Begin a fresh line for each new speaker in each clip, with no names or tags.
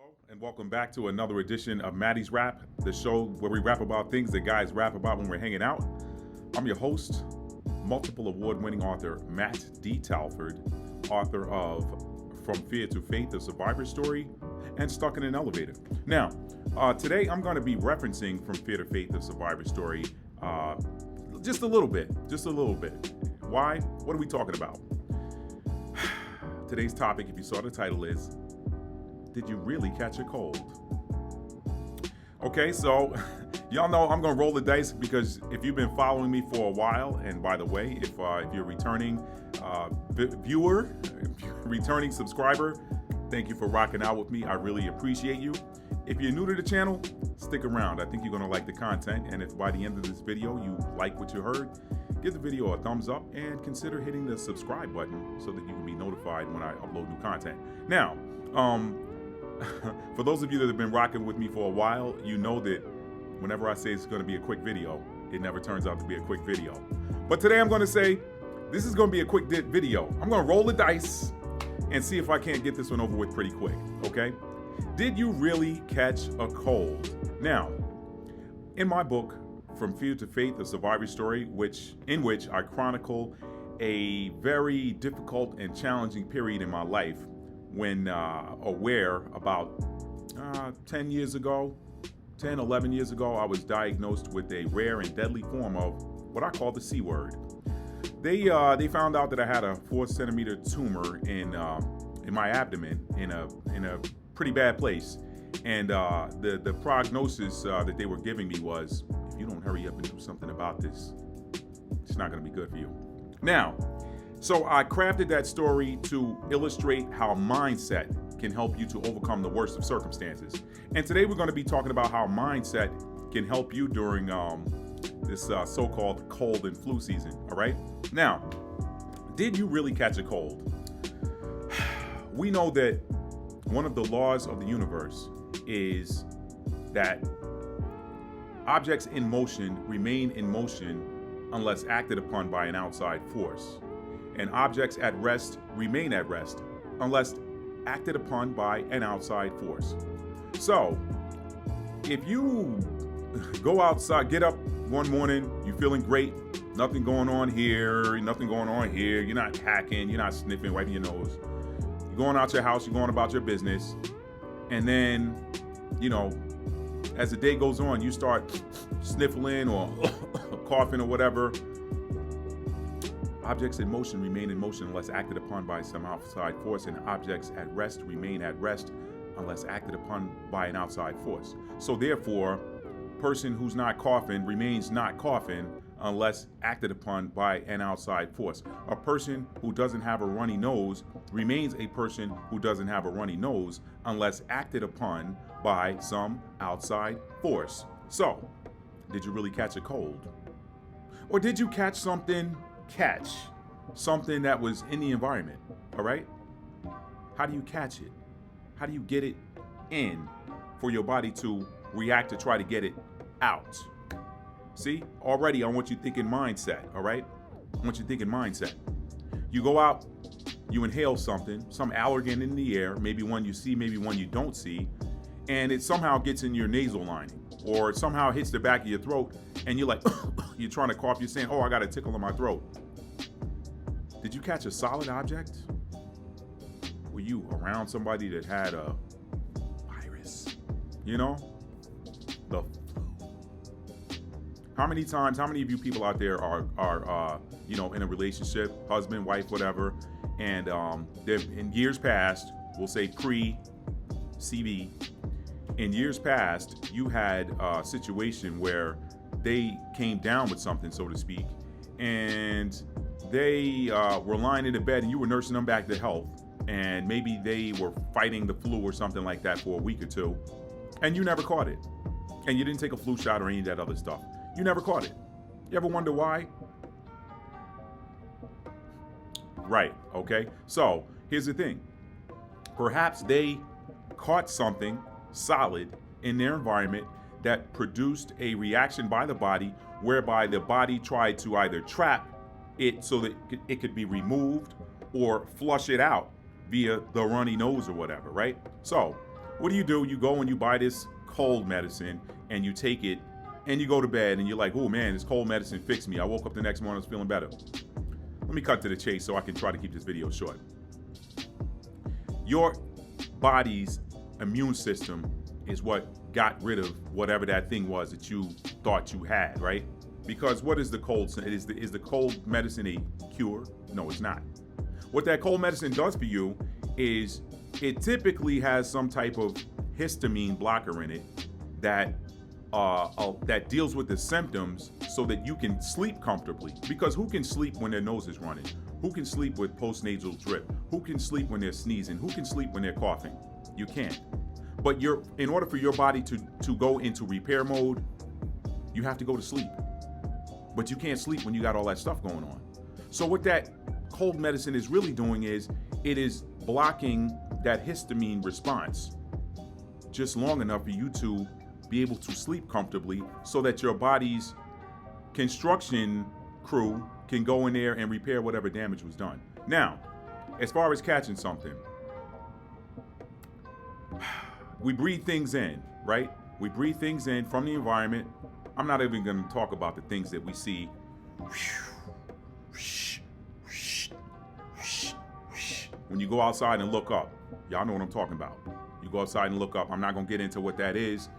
Hello, and welcome back to another edition of Maddie's Rap, the show where we rap about things that guys rap about when we're hanging out. I'm your host, multiple award-winning author Matt D. Talford, author of From Fear to Faith, a Survivor Story, and Stuck in an Elevator. Now, today I'm going to be referencing From Fear to Faith, a Survivor Story, just a little bit. Why? What are we talking about? Today's topic, if you saw the title, is did you really catch a cold? Okay, so y'all know I'm gonna roll the dice because if you've been following me for a while, and by the way, if you're returning viewer, returning subscriber, thank you for rocking out with me. I really appreciate you. If you're new to the channel, stick around. I think you're gonna like the content, and if by the end of this video you like what you heard, give the video a thumbs up and consider hitting the subscribe button so that you can be notified when I upload new content. Now, for those of you that have been rocking with me for a while, you know that whenever I say it's going to be a quick video, it never turns out to be a quick video. But today I'm going to say this is going to be a quick video. I'm going to roll the dice and see if I can't get this one over with pretty quick, okay? Did you really catch a cold? Now, in my book, From Fear to Faith, a Survivor Story, in which I chronicle a very difficult and challenging period in my life when aware about 11 years ago, I was diagnosed with a rare and deadly form of what I call the C word. They found out that I had a 4-centimeter tumor in my abdomen in a pretty bad place. And the prognosis that they were giving me was, if you don't hurry up and do something about this, it's not going to be good for you. Now, so I crafted that story to illustrate how mindset can help you to overcome the worst of circumstances. And today we're going to be talking about how mindset can help you during this so-called cold and flu season, all right? Now, did you really catch a cold? We know that one of the laws of the universe is that objects in motion remain in motion unless acted upon by an outside force. And objects at rest remain at rest unless acted upon by an outside force. So, if you go outside, get up one morning, you're feeling great, nothing going on here, you're not hacking, you're not sniffing, wiping your nose. You're going out your house, you're going about your business, and then, as the day goes on, you start sniffling or coughing or whatever. Objects in motion remain in motion unless acted upon by some outside force, and objects at rest remain at rest unless acted upon by an outside force. So therefore, person who's not coughing remains not coughing unless acted upon by an outside force. A person who doesn't have a runny nose remains a person who doesn't have a runny nose unless acted upon by some outside force. So, did you really catch a cold? Or did you catch something that was in the environment, all right? How do you catch it? How do you get it in for your body to react to try to get it out? See, already I want you thinking mindset, all right? I want you thinking mindset. You go out, you inhale something, some allergen in the air, maybe one you see, maybe one you don't see, and it somehow gets in your nasal lining, or it somehow hits the back of your throat, and you're like, you're trying to cough, you're saying, I got a tickle in my throat. Did you catch a solid object? Were you around somebody that had a virus? The flu. How many of you people out there are in a relationship, husband, wife, whatever, and in years past, we'll say pre-CV, in years past, you had a situation where they came down with something, so to speak, and they were lying in the bed and you were nursing them back to health, and maybe they were fighting the flu or something like that for a week or two, and you never caught it, and you didn't take a flu shot or any of that other stuff. You never caught it. You ever wonder why? Right, okay? So, here's the thing. Perhaps they caught something solid in their environment that produced a reaction by the body whereby the body tried to either trap it so that it could be removed or flush it out via the runny nose or whatever, right? So What do? You go and you buy this cold medicine and you take it and you go to bed and you're like, oh man, this cold medicine fixed me. I woke up the next morning, I was feeling better. Let me cut to the chase so I can try to keep this video short. Your body's immune system is what got rid of whatever that thing was that you thought you had, right? Because what is the cold? Is the cold medicine a cure? No, it's not. What that cold medicine does for you is it typically has some type of histamine blocker in it that deals with the symptoms so that you can sleep comfortably. Because who can sleep when their nose is running? Who can sleep with postnasal drip? Who can sleep when they're sneezing? Who can sleep when they're coughing? You can't. But in order for your body to go into repair mode, you have to go to sleep. But you can't sleep when you got all that stuff going on. So what that cold medicine is really doing is it is blocking that histamine response just long enough for you to be able to sleep comfortably so that your body's construction crew can go in there and repair whatever damage was done. Now, as far as catching something, we breathe things in, right? We breathe things in from the environment. I'm not even going to talk about the things that we see. When you go outside and look up, y'all know what I'm talking about. You go outside and look up. I'm not going to get into what that is,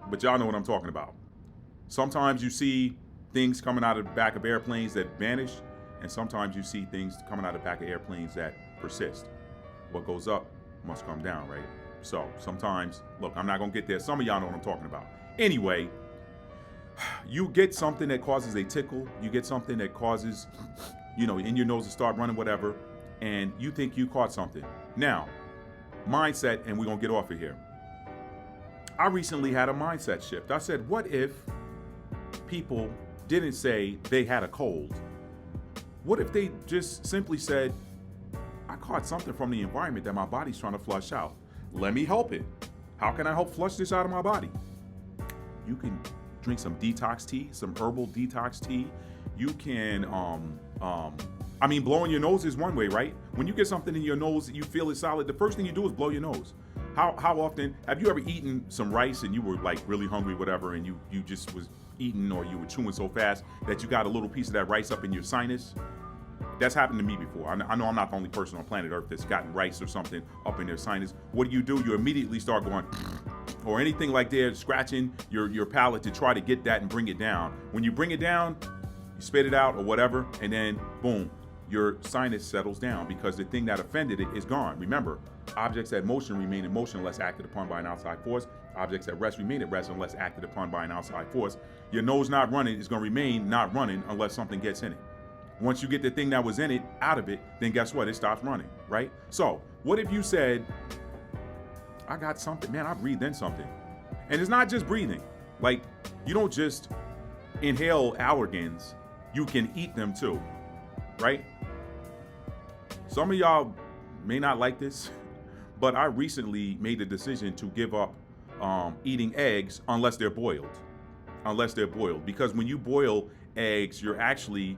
but y'all know what I'm talking about. Sometimes you see things coming out of the back of airplanes that vanish, and sometimes you see things coming out of the back of airplanes that persist. What goes up must come down, right? So sometimes, look, I'm not going to get there. Some of y'all know what I'm talking about. Anyway, you get something that causes a tickle. You get something that causes, in your nose to start running, whatever, and you think you caught something. Now, mindset, and we're going to get off of here. I recently had a mindset shift. I said, what if people didn't say they had a cold? What if they just simply said, I caught something from the environment that my body's trying to flush out. Let me help it. How can I help flush this out of my body? You can drink some detox tea, some herbal detox tea. You can, blowing your nose is one way, right? When you get something in your nose that you feel is solid, the first thing you do is blow your nose. How often, have you ever eaten some rice and you were like really hungry, whatever, and you just was eating or you were chewing so fast that you got a little piece of that rice up in your sinus? That's happened to me before. I know I'm not the only person on planet Earth that's gotten rice or something up in their sinus. What do? You immediately start going, or anything like that, scratching your palate to try to get that and bring it down. When you bring it down, you spit it out or whatever, and then boom, your sinus settles down because the thing that offended it is gone. Remember, objects at motion remain in motion unless acted upon by an outside force. Objects at rest remain at rest unless acted upon by an outside force. Your nose not running is going to remain not running unless something gets in it. Once you get the thing that was in it out of it, then guess what? It stops running, right? So what if you said, I got something, man, I breathed in something. And it's not just breathing. Like, you don't just inhale allergens, you can eat them too, right? Some of y'all may not like this, but I recently made the decision to give up eating eggs unless they're boiled. Because when you boil eggs, you're actually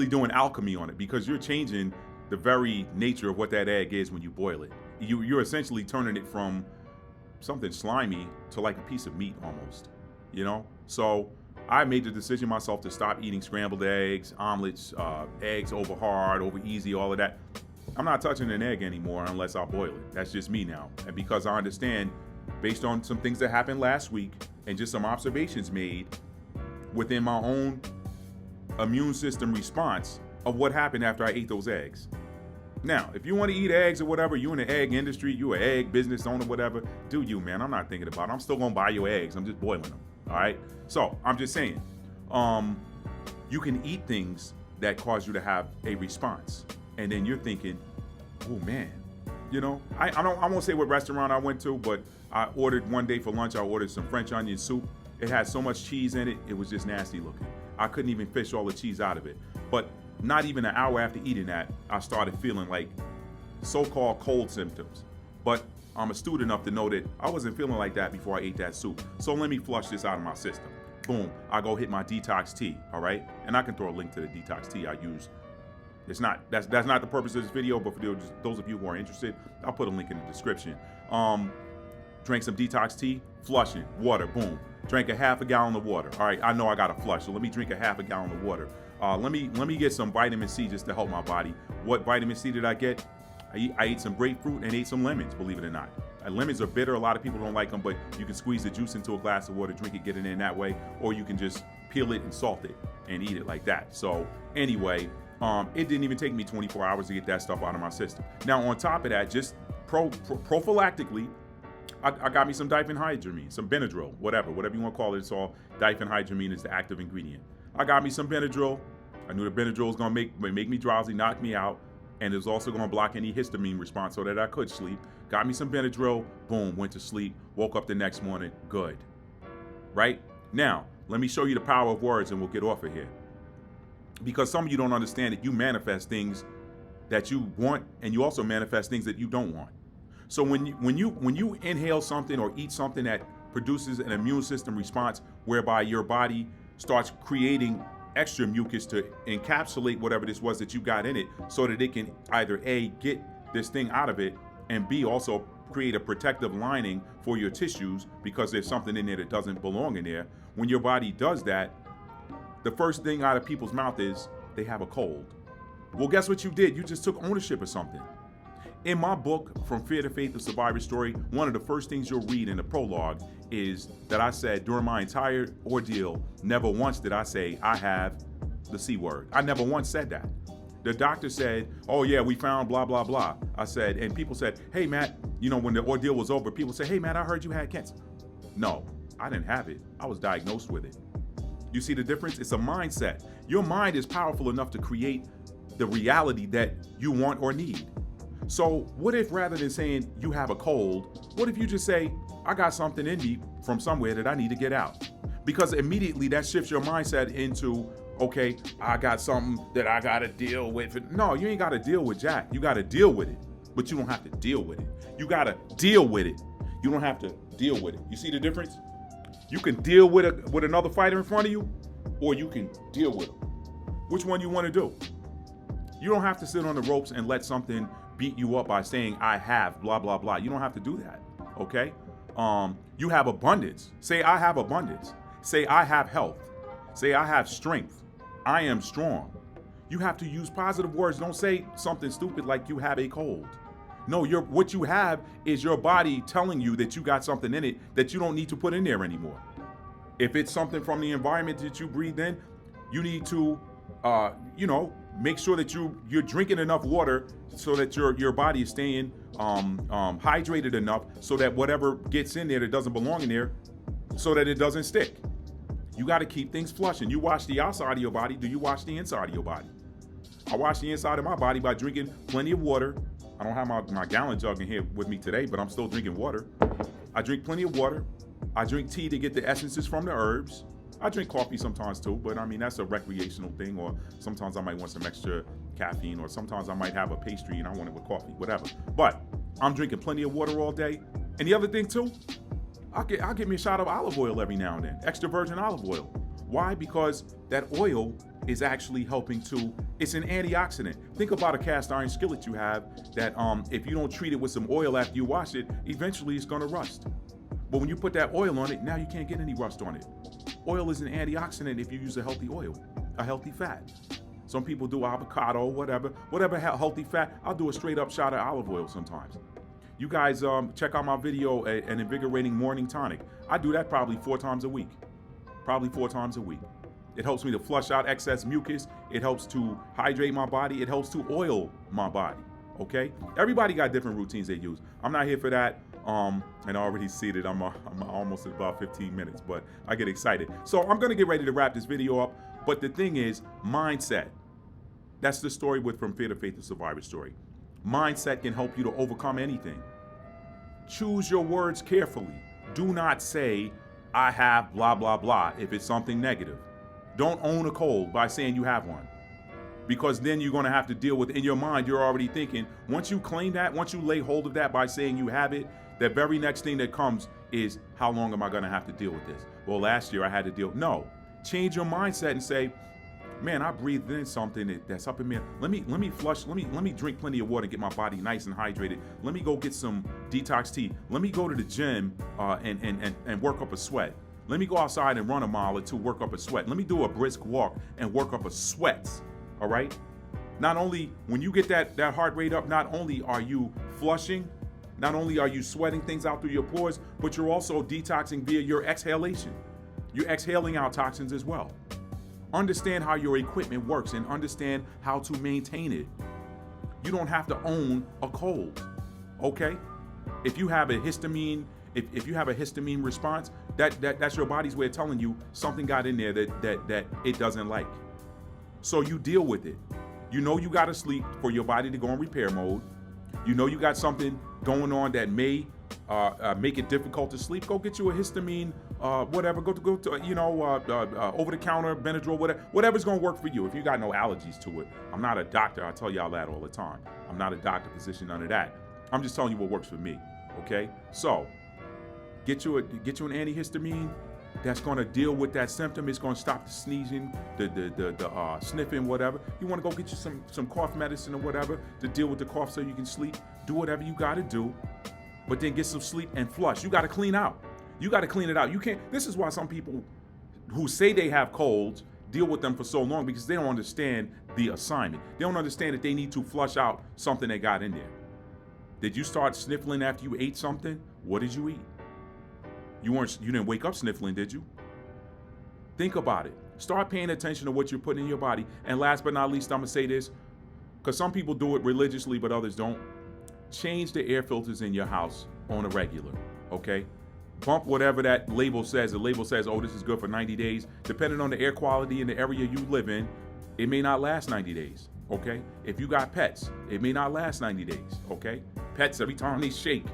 doing alchemy on it, because you're changing the very nature of what that egg is when you boil it. You're essentially turning it from something slimy to like a piece of meat almost, So I made the decision myself to stop eating scrambled eggs, omelets, eggs over hard, over easy, all of that. I'm not touching an egg anymore unless I boil it. That's just me now. And because I understand, based on some things that happened last week and just some observations made within my own immune system response of what happened after I ate those eggs. Now, if you want to eat eggs or whatever, you in the egg industry, you an egg business owner, whatever, do you, man. I'm not thinking about it. I'm still going to buy your eggs. I'm just boiling them. All right. So I'm just saying, you can eat things that cause you to have a response. And then you're thinking, oh man, I won't say what restaurant I went to, but I ordered one day for lunch, I ordered some French onion soup. It had so much cheese in it, it was just nasty looking. I couldn't even fish all the cheese out of it. But not even an hour after eating that, I started feeling like so-called cold symptoms. But I'm astute enough to know that I wasn't feeling like that before I ate that soup. So let me flush this out of my system. Boom, I go hit my detox tea, all right? And I can throw a link to the detox tea I use It's not. That's not the purpose of this video. But for those of you who are interested, I'll put a link in the description. Drank some detox tea, flushing, water, boom. Drank a half a gallon of water. All right, I know I gotta flush, so let me drink a half a gallon of water. Let me get some vitamin C just to help my body. What vitamin C did I get? I ate some grapefruit and ate some lemons, believe it or not. Lemons are bitter. A lot of people don't like them, but you can squeeze the juice into a glass of water, drink it, get it in that way, or you can just peel it and salt it and eat it like that. So anyway, it didn't even take me 24 hours to get that stuff out of my system. Now, on top of that, just prophylactically, I got me some diphenhydramine, some Benadryl, whatever you want to call it. It's all diphenhydramine is the active ingredient. I got me some Benadryl. I knew the Benadryl was going to make me drowsy, knock me out, and it was also going to block any histamine response so that I could sleep. Got me some Benadryl, boom, went to sleep, woke up the next morning, good. Right? Now, let me show you the power of words and we'll get off of here. Because some of you don't understand that you manifest things that you want, and you also manifest things that you don't want. So when you inhale something or eat something that produces an immune system response whereby your body starts creating extra mucus to encapsulate whatever this was that you got in it so that it can either A, get this thing out of it, and B, also create a protective lining for your tissues because there's something in there that doesn't belong in there. When your body does that, the first thing out of people's mouth is they have a cold. Well, guess what you did? You just took ownership of something. In my book, From Fear to Faith, The Survivor Story, one of the first things you'll read in the prologue is that I said during my entire ordeal, never once did I say I have the C word. I never once said that. The doctor said, oh yeah, we found blah, blah, blah. I said, and people said, hey Matt, when the ordeal was over, people said, hey Matt, I heard you had cancer. No, I didn't have it. I was diagnosed with it. You see the difference? It's a mindset. Your mind is powerful enough to create the reality that you want or need. So what if rather than saying you have a cold, what if you just say, I got something in me from somewhere that I need to get out? Because immediately that shifts your mindset into, okay, I got something that I got to deal with. No, you ain't got to deal with Jack. You got to deal with it, but you don't have to deal with it. You got to deal with it. You don't have to deal with it. You see the difference? You can deal with another fighter in front of you, or you can deal with him. Which one you want to do? You don't have to sit on the ropes and let something beat you up by saying I have blah blah blah. You don't have to do that. Okay? You have abundance. Say I have abundance. Say I have health. Say I have strength. I am strong. You have to use positive words. Don't say something stupid like you have a cold. No, what you have is your body telling you that you got something in it that you don't need to put in there anymore. If it's something from the environment that you breathe in, you need to make sure that you're drinking enough water so that your body is staying hydrated enough so that whatever gets in there that doesn't belong in there, so that it doesn't stick. You got to keep things flushing. You wash the outside of your body. Do you wash the inside of your body? I wash the inside of my body by drinking plenty of water. I don't have my gallon jug in here with me today, but I'm still drinking water. I drink plenty of water. I drink tea to get the essences from the herbs. I drink coffee sometimes too, but I mean, that's a recreational thing, or sometimes I might want some extra caffeine, or sometimes I might have a pastry and I want it with coffee, whatever. But I'm drinking plenty of water all day. And the other thing too, I'll get me a shot of olive oil every now and then, extra virgin olive oil. Why? Because that oil is actually helping it's an antioxidant. Think about a cast iron skillet you have that if you don't treat it with some oil after you wash it, eventually it's gonna rust. But when you put that oil on it, now you can't get any rust on it. Oil is an antioxidant if you use a healthy oil, a healthy fat. Some people do avocado, whatever healthy fat. I'll do a straight up shot of olive oil sometimes. You guys check out my video, an invigorating morning tonic. I do that probably 4 times a week. It helps me to flush out excess mucus. It helps to hydrate my body. It helps to oil my body. Okay? Everybody got different routines they use. I'm not here for that. And I already see that I'm almost at about 15 minutes, but I get excited. So I'm going to get ready to wrap this video up. But the thing is, mindset. That's the story with From Fear to Faith, The Survivor Story. Mindset can help you to overcome anything. Choose your words carefully. Do not say, I have blah, blah, blah, if it's something negative. Don't own a cold by saying you have one. Because then you're going to have to deal with, in your mind, you're already thinking, once you claim that, once you lay hold of that by saying you have it, the very next thing that comes is, how long am I going to have to deal with this? Well, last year I had to deal. No, change your mindset and say, man, I breathed in something that's up in me. Let me flush. Let me drink plenty of water and get my body nice and hydrated. Let me go get some detox tea. Let me go to the gym and work up a sweat. Let me go outside and run a mile or two, work up a sweat. Let me do a brisk walk and work up a sweat. All right. Not only when you get that heart rate up, not only are you flushing, not only are you sweating things out through your pores, but you're also detoxing via your exhalation. You're exhaling out toxins as well. Understand how your equipment works and understand how to maintain it. You don't have to own a cold, okay? If you have a histamine, if you have a histamine response, that's your body's way of telling you something got in there that it doesn't like. So you deal with it. You know you got to sleep for your body to go in repair mode. You know you got something going on that may make it difficult to sleep. Go get you a histamine, whatever. Go to over the counter Benadryl, whatever's gonna work for you. If you got no allergies to it, I'm not a doctor. I tell y'all that all the time. I'm not a doctor, physician, none of that. I'm just telling you what works for me. Okay, so get you an antihistamine that's going to deal with that symptom. It's going to stop the sneezing, the sniffing, whatever. You want to go get you some cough medicine or whatever to deal with the cough so you can sleep. Do whatever you got to do, but then get some sleep and flush. You got to clean out. You got to clean it out. You can't. This is why some people who say they have colds deal with them for so long, because they don't understand the assignment. They don't understand that they need to flush out something they got in there. Did you start sniffling after you ate something? What did you eat? You didn't wake up sniffling, did you? Think about it. Start paying attention to what you're putting in your body. And last but not least, I'm gonna say this, because some people do it religiously, but others don't. Change the air filters in your house on a regular, okay? Bump whatever that label says. The label says, oh, this is good for 90 days. Depending on the air quality in the area you live in, it may not last 90 days, okay? If you got pets, it may not last 90 days, okay? Pets, every time they shake,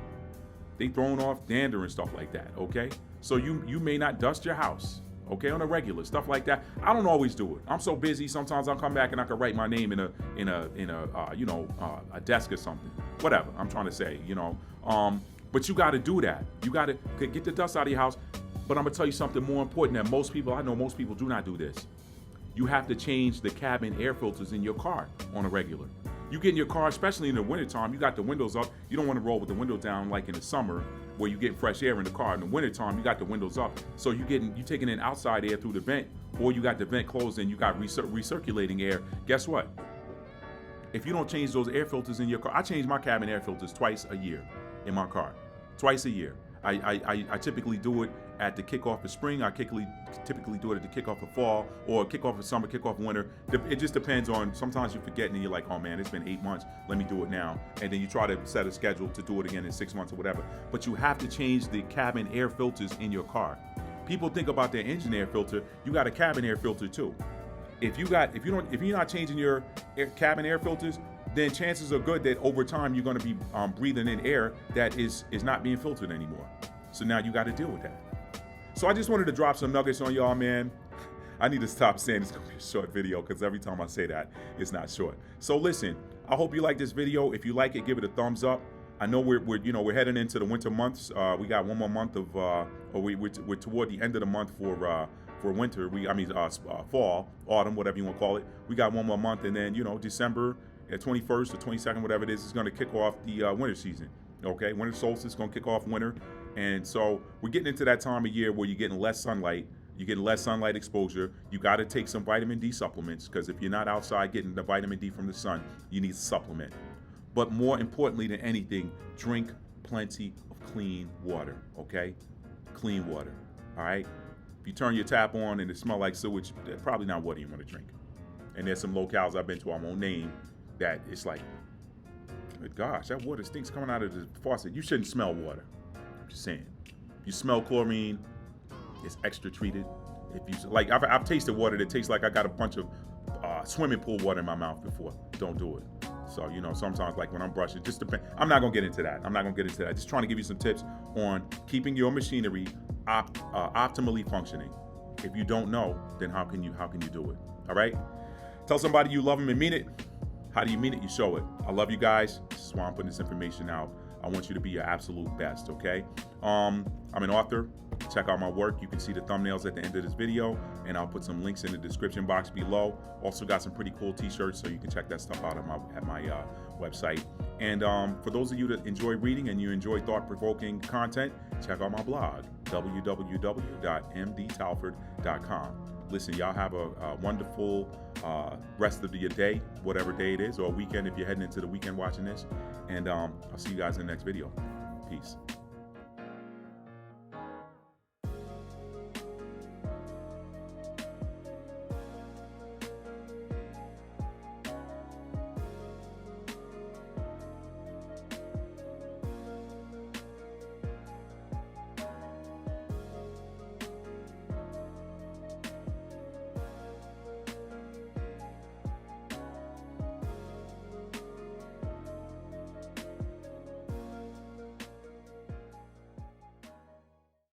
they throwing off dander and stuff like that, okay? So you may not dust your house, okay, on a regular, stuff like that. I don't always do it. I'm so busy. Sometimes I'll come back and I can write my name in a desk or something. Whatever I'm trying to say, But you got to do that. You got to get the dust out of your house. But I'm gonna tell you something more important that most people do not do this. You have to change the cabin air filters in your car on a regular. You get in your car, especially in the wintertime, you got the windows up. You don't want to roll with the window down like in the summer where you get fresh air in the car. In the wintertime, you got the windows up. So you taking in outside air through the vent, or you got the vent closed and you got recirculating air. Guess what? If you don't change those air filters in your car, I change my cabin air filters twice a year in my car. Twice a year. I typically do it at the kickoff of spring. I typically do it at the kickoff of fall, or kickoff of summer, kickoff of winter. It just depends on, sometimes you forget and you're like, oh man, it's been 8 months, let me do it now. And then you try to set a schedule to do it again in 6 months or whatever. But you have to change the cabin air filters in your car. People think about their engine air filter, you got a cabin air filter too. If you're not changing your cabin air filters, then chances are good that over time you're going to be breathing in air that is not being filtered anymore. So now you got to deal with that. So I just wanted to drop some nuggets on y'all, man. I need to stop saying it's going to be a short video, because every time I say that, it's not short. So listen, I hope you like this video. If you like it, give it a thumbs up. I know we're heading into the winter months. We got one more month of, we're toward the end of the month for winter. Fall, autumn, whatever you want to call it. We got one more month, and then December 21st or 22nd, whatever it is going to kick off the winter season. Okay, winter solstice is going to kick off winter, and so we're getting into that time of year where you're getting less sunlight. You're getting less sunlight exposure. You got to take some vitamin D supplements, because if you're not outside getting the vitamin D from the sun, you need to supplement. But more importantly than anything, drink plenty of clean water. Okay, clean water. All right. If you turn your tap on and it smells like sewage, that's probably not water you want to drink. And there's some locales I've been to, I won't name, that it's like, gosh, that water stinks coming out of the faucet. You shouldn't smell water. I'm just saying. You smell chlorine, it's extra treated. If you I've tasted water that tastes like I got a bunch of swimming pool water in my mouth before. Don't do it. So sometimes like when I'm brushing, just depend. I'm not gonna get into that. Just trying to give you some tips on keeping your machinery optimally functioning. If you don't know, then how can you do it? All right. Tell somebody you love them and mean it. How do you mean it? You show it. I love you guys. This is why I'm putting this information out. I want you to be your absolute best, okay? I'm an author. Check out my work. You can see the thumbnails at the end of this video, and I'll put some links in the description box below. Also got some pretty cool t-shirts, so you can check that stuff out at my website. And for those of you that enjoy reading and you enjoy thought-provoking content, check out my blog, www.mdtalford.com. Listen, y'all have a wonderful rest of your day, whatever day it is, or weekend if you're heading into the weekend watching this. And I'll see you guys in the next video. Peace.